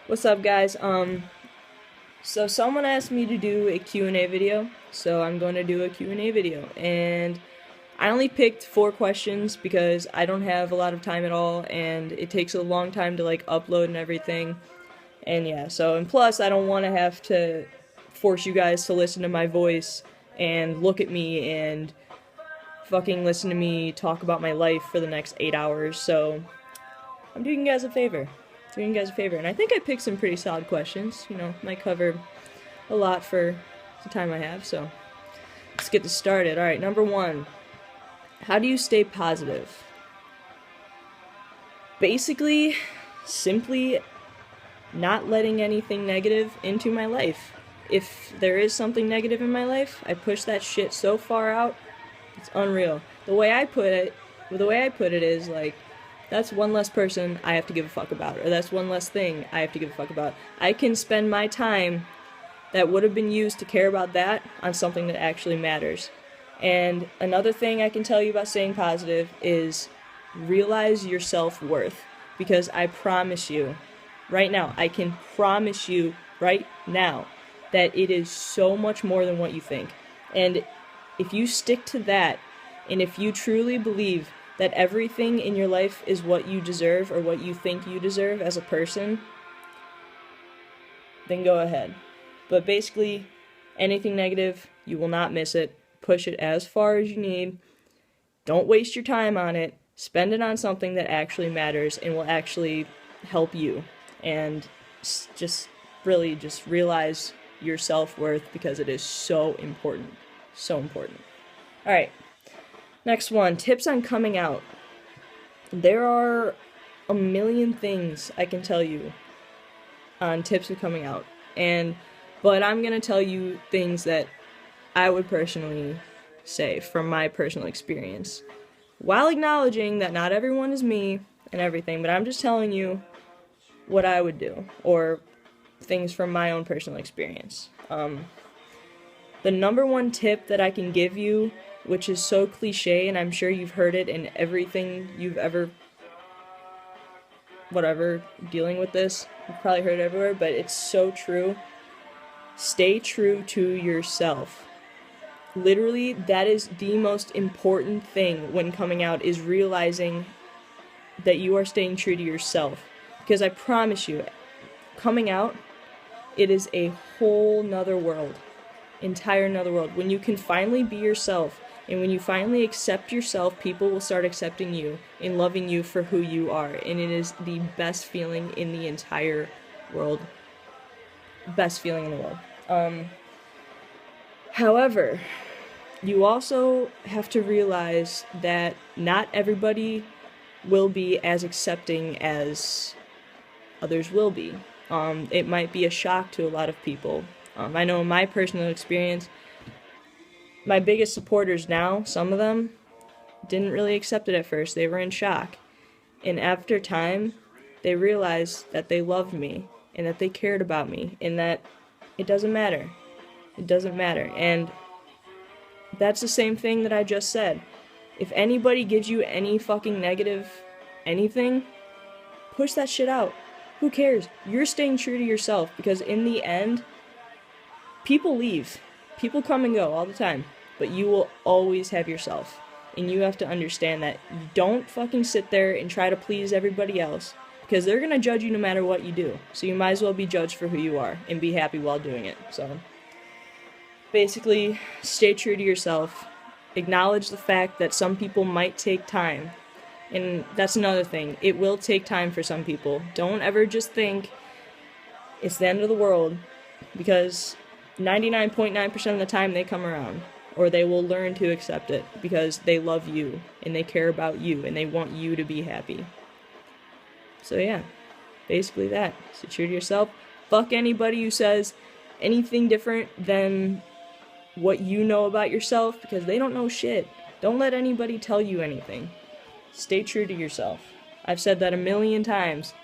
What's up, guys? So someone asked me to do a Q&A video, so I'm going to do a Q&A video, and I only picked 4 questions because I don't have a lot of time at all, and it takes a long time to, upload and everything, and yeah, and plus, I don't want to have to force you guys to listen to my voice and look at me and fucking listen to me talk about my life for the next 8 hours, so I'm doing you guys a favor. And I think I picked some pretty solid questions. Might cover a lot for the time I have, so let's get this started. Alright, number 1. How do you stay positive? Basically, simply not letting anything negative into my life. If there is something negative in my life, I push that shit so far out, it's unreal. The way I put it is that's one less person I have to give a fuck about, or that's one less thing I have to give a fuck about. I can spend my time that would have been used to care about that on something that actually matters. And another thing I can tell you about staying positive is realize your self-worth. Because I promise you, right now, I can promise you right now that it is so much more than what you think. And if you stick to that, and if you truly believe that everything in your life is what you deserve or what you think you deserve as a person, then go ahead. But basically, anything negative, you will not miss it. Push it as far as you need. Don't waste your time on it. Spend it on something that actually matters and will actually help you. And just realize your self-worth, because it is so important. So important. Alright. Next one, tips on coming out. There are a million things I can tell you on tips of coming out, but I'm gonna tell you things that I would personally say from my personal experience, while acknowledging that not everyone is me and everything, but I'm just telling you what I would do, or things from my own personal experience. The number one tip that I can give you, which is so cliche, and I'm sure you've heard it in everything you've ever, dealing with this, you've probably heard it everywhere, but it's so true. Stay true to yourself. Literally, that is the most important thing when coming out, is realizing that you are staying true to yourself. Because I promise you, coming out, it is a whole nother world. Entire another world. When you can finally be yourself, and when you finally accept yourself, people will start accepting you and loving you for who you are. And it is the best feeling in the entire world. Best feeling in the world. However, you also have to realize that not everybody will be as accepting as others will be. It might be a shock to a lot of people. I know in my personal experience, my biggest supporters now, some of them, didn't really accept it at first. They were in shock. And after time, they realized that they loved me, and that they cared about me, and that it doesn't matter. It doesn't matter. And that's the same thing that I just said. If anybody gives you any fucking negative anything, push that shit out. Who cares? You're staying true to yourself, because in the end, people leave. People come and go all the time, but you will always have yourself. And you have to understand that. You don't fucking sit there and try to please everybody else, because they're gonna judge you no matter what you do. So you might as well be judged for who you are and be happy while doing it. So basically, stay true to yourself. Acknowledge the fact that some people might take time. And that's another thing. It will take time for some people. Don't ever just think it's the end of the world, because 99.9% of the time they come around, or they will learn to accept it because they love you and they care about you and they want you to be happy. So yeah, basically that. Stay true to yourself. Fuck anybody who says anything different than what you know about yourself, because they don't know shit. Don't let anybody tell you anything. Stay true to yourself. I've said that a million times.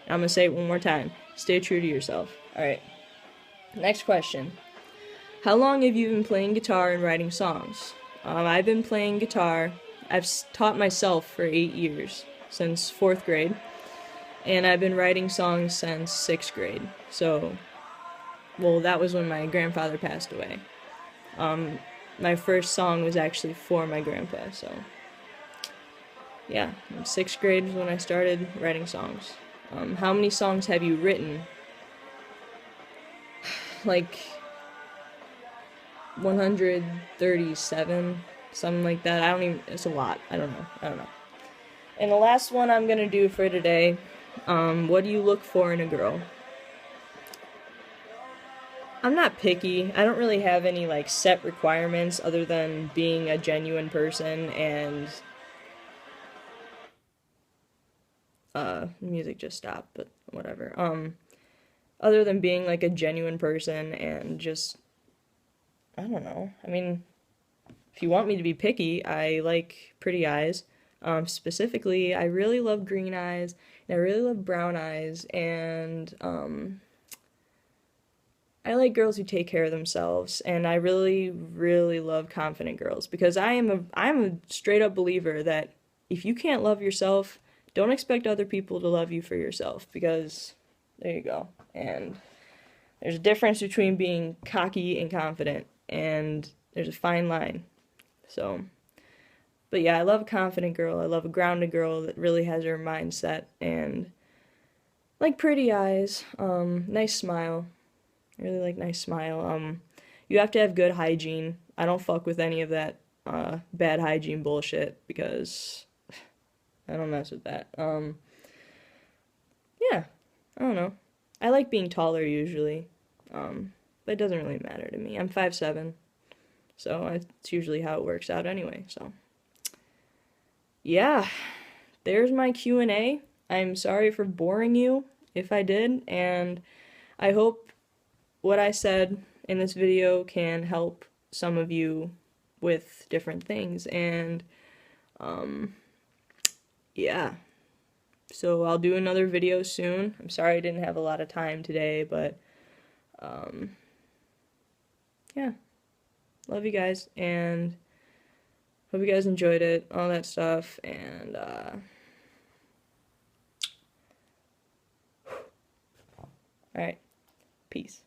I'm gonna say it one more time. Stay true to yourself. Alright. Next question. How long have you been playing guitar and writing songs? I've been playing guitar. I've taught myself for 8 years, since 4th grade. and I've been writing songs since 6th grade. So, well, that was when my grandfather passed away. My first song was actually for my grandpa, so yeah, 6th grade was when I started writing songs. How many songs have you written? Like 137, something like that. I don't even, it's a lot. I don't know. And the last one I'm gonna do for today, what do you look for in a girl? I'm not picky. I don't really have any like set requirements other than being a genuine person and music just stopped, but whatever. Other than being like a genuine person and just, I don't know. I mean, if you want me to be picky, I like pretty eyes. Specifically, I really love green eyes, and I really love brown eyes, and I like girls who take care of themselves, and I really, really love confident girls because I'm a straight up believer that if you can't love yourself, don't expect other people to love you for yourself because there you go. And there's a difference between being cocky and confident, and there's a fine line. So, but yeah, I love a confident girl. I love a grounded girl that really has her mindset and like pretty eyes, nice smile. I really like nice smile. You have to have good hygiene. I don't fuck with any of that bad hygiene bullshit because I don't mess with that. Yeah, I don't know. I like being taller usually, but it doesn't really matter to me. I'm 5'7", so it's usually how it works out anyway. So yeah, there's my Q&A. I'm sorry for boring you if I did, and I hope what I said in this video can help some of you with different things, and yeah. So I'll do another video soon. I'm sorry I didn't have a lot of time today, but yeah. Love you guys, and hope you guys enjoyed it, all that stuff, and alright. Peace.